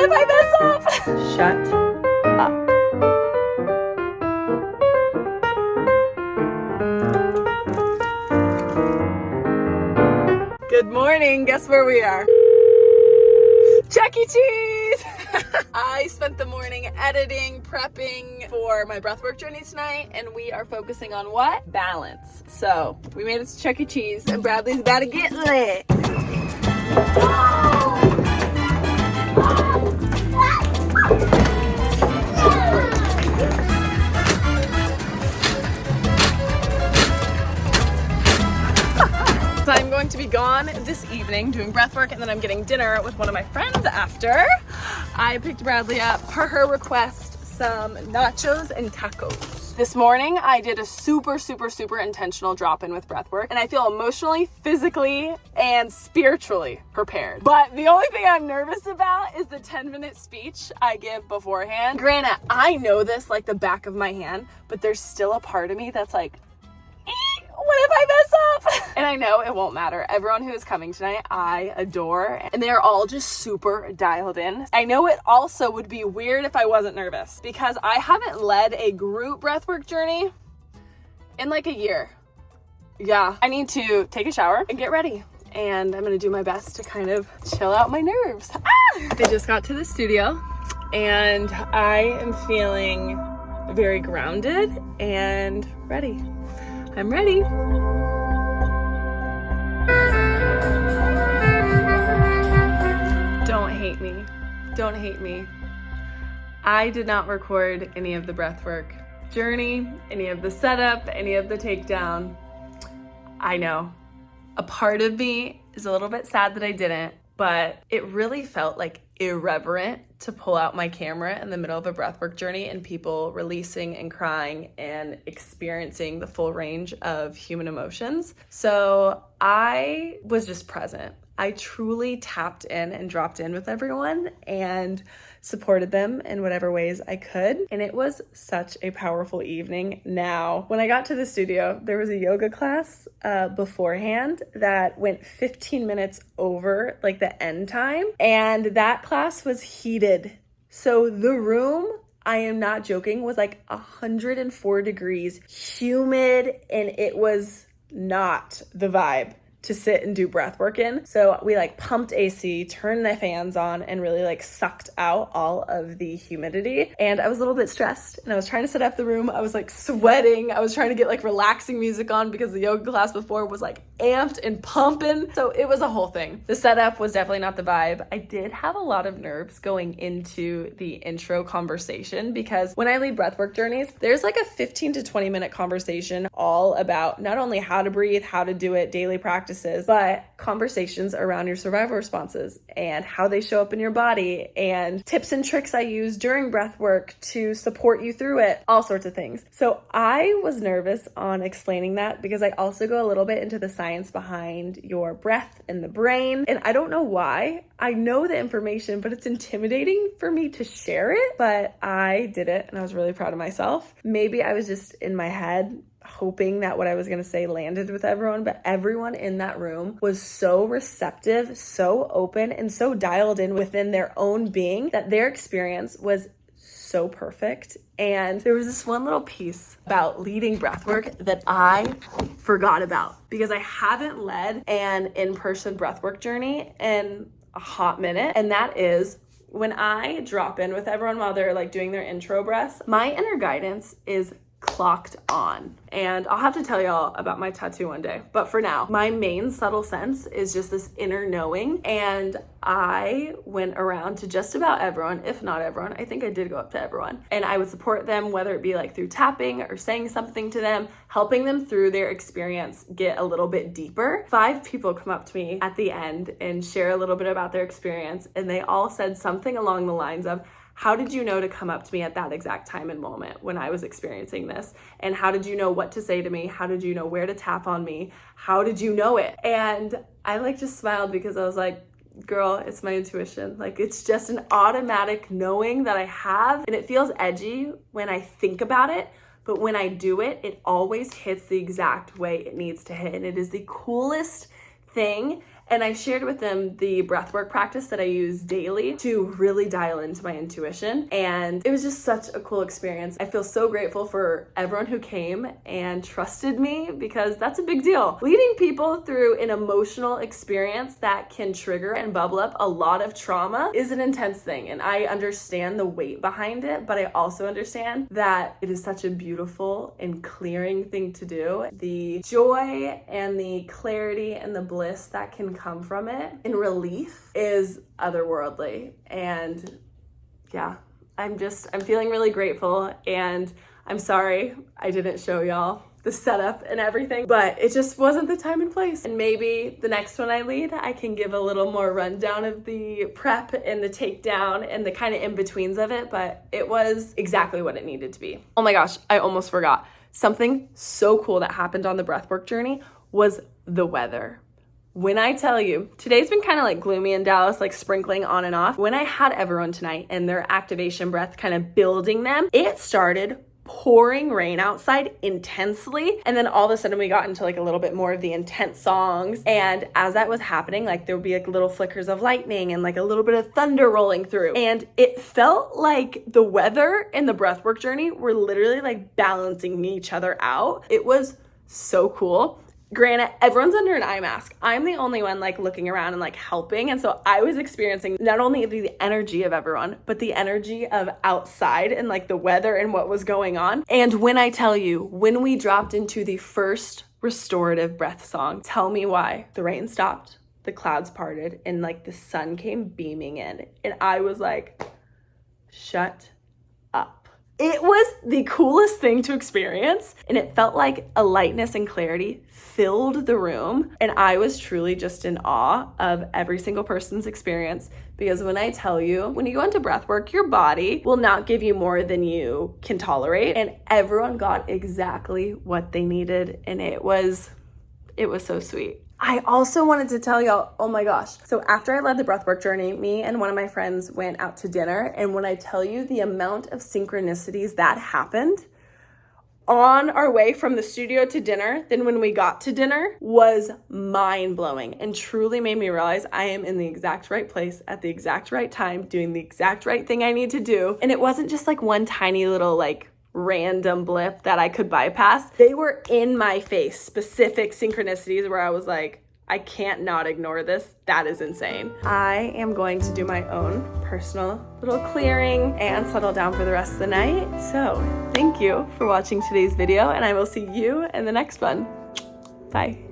if I mess up? Shut up. Good morning. Guess where we are? Chuck E. Cheese! I spent the morning editing, prepping for my breathwork journey tonight, and we are focusing on what? Balance. So, we made it to Chuck E. Cheese, and Bradley's about to get lit. So I'm going to be gone this evening doing breathwork, and then I'm getting dinner with one of my friends after. I picked Bradley up, per her request, some nachos and tacos. This morning, I did a super intentional drop-in with breathwork, and I feel emotionally, physically, and spiritually prepared. But the only thing I'm nervous about is the 10-minute speech I give beforehand. Granted, I know this like the back of my hand, but there's still a part of me that's like, what if I mess up? And I know it won't matter. Everyone who is coming tonight, I adore, and they're all just super dialed in. I know it also would be weird if I wasn't nervous, because I haven't led a group breathwork journey in like a year. Yeah, I need to take a shower and get ready, and I'm gonna do my best to kind of chill out my nerves. They just got to the studio, and I am feeling very grounded and ready. I'm ready. Don't hate me. Don't hate me. I did not record any of the breathwork journey, any of the setup, any of the takedown. I know. A part of me is a little bit sad that I didn't, but it really felt like irreverent to pull out my camera in the middle of a breathwork journey and people releasing and crying and experiencing the full range of human emotions. So I was just present. I truly tapped in and dropped in with everyone and supported them in whatever ways I could. And it was such a powerful evening. Now, when I got to the studio, there was a yoga class beforehand that went 15 minutes over like the end time. And that class was heated. So the room, I am not joking, was like 104 degrees, humid, and it was not the vibe to sit and do breath work in. So we like pumped AC, turned the fans on, and really like sucked out all of the humidity. And I was a little bit stressed, and I was trying to set up the room. I was like sweating. I was trying to get like relaxing music on because the yoga class before was like amped and pumping. So it was a whole thing. The setup was definitely not the vibe. I did have a lot of nerves going into the intro conversation because when I lead breathwork journeys, there's like a 15 to 20 minute conversation all about not only how to breathe, how to do it, daily practices, but conversations around your survival responses and how they show up in your body and tips and tricks I use during breath work to support you through it, all sorts of things. So I was nervous on explaining that because I also go a little bit into the science behind your breath and the brain. And I don't know why. I know the information, but it's intimidating for me to share it. But I did it, and I was really proud of myself. Maybe I was just in my head hoping that what I was going to say landed with everyone, but everyone in that room was so receptive, so open, and so dialed in within their own being that their experience was so perfect. And there was this one little piece about leading breathwork that I forgot about because I haven't led an in-person breathwork journey in a hot minute, and that is when I drop in with everyone while they're like doing their intro breaths, my inner guidance is clocked on. And I'll have to tell y'all about my tattoo one day. But for now, my main subtle sense is just this inner knowing. And I went around to just about everyone, if not everyone. I think I did go up to everyone. And I would support them, whether it be like through tapping or saying something to them, helping them through their experience get a little bit deeper. 5 people come up to me at the end and share a little bit about their experience. And they all said something along the lines of, how did you know to come up to me at that exact time and moment when I was experiencing this? And how did you know what to say to me? How did you know where to tap on me? How did you know it? And I like just smiled because I was like, girl, it's my intuition. Like, it's just an automatic knowing that I have, and it feels edgy when I think about it, but when I do it, it always hits the exact way it needs to hit. And it is the coolest thing And I shared with them the breathwork practice that I use daily to really dial into my intuition. And it was just such a cool experience. I feel so grateful for everyone who came and trusted me, because that's a big deal. Leading people through an emotional experience that can trigger and bubble up a lot of trauma is an intense thing. And I understand the weight behind it, but I also understand that it is such a beautiful and clearing thing to do. The joy and the clarity and the bliss that can come from it in relief is otherworldly. And yeah, I'm feeling really grateful, and I'm sorry I didn't show y'all the setup and everything, but it just wasn't the time and place. And maybe the next one I lead, I can give a little more rundown of the prep and the takedown and the kind of in-betweens of it, but it was exactly what it needed to be. Oh my gosh, I almost forgot. Something so cool that happened on the breathwork journey was the weather. When I tell you, today's been kind of like gloomy in Dallas, like sprinkling on and off. When I had everyone tonight and their activation breath kind of building them, it started pouring rain outside intensely. And then all of a sudden we got into like a little bit more of the intense songs. And as that was happening, like there would be like little flickers of lightning and like a little bit of thunder rolling through. And it felt like the weather and the breathwork journey were literally like balancing each other out. It was so cool. Granted, everyone's under an eye mask. I'm the only one like looking around and like helping. And so I was experiencing not only the energy of everyone, but the energy of outside and like the weather and what was going on. And when I tell you, when we dropped into the first restorative breath song, tell me why. The rain stopped, the clouds parted, and like the sun came beaming in. And I was like, shut up. It was the coolest thing to experience, and it felt like a lightness and clarity filled the room, and I was truly just in awe of every single person's experience, because when I tell you, when you go into breathwork, your body will not give you more than you can tolerate, and everyone got exactly what they needed, and it was so sweet. I also wanted to tell y'all, oh my gosh. So after I led the breathwork journey, me and one of my friends went out to dinner. And when I tell you the amount of synchronicities that happened on our way from the studio to dinner, then when we got to dinner, was mind-blowing and truly made me realize I am in the exact right place at the exact right time, doing the exact right thing I need to do. And it wasn't just like one tiny little like random blip that I could bypass. They were in my face, specific synchronicities where I was like, I can't not ignore this. That is insane. I am going to do my own personal little clearing and settle down for the rest of the night. So thank you for watching today's video, and I will see you in the next one. Bye.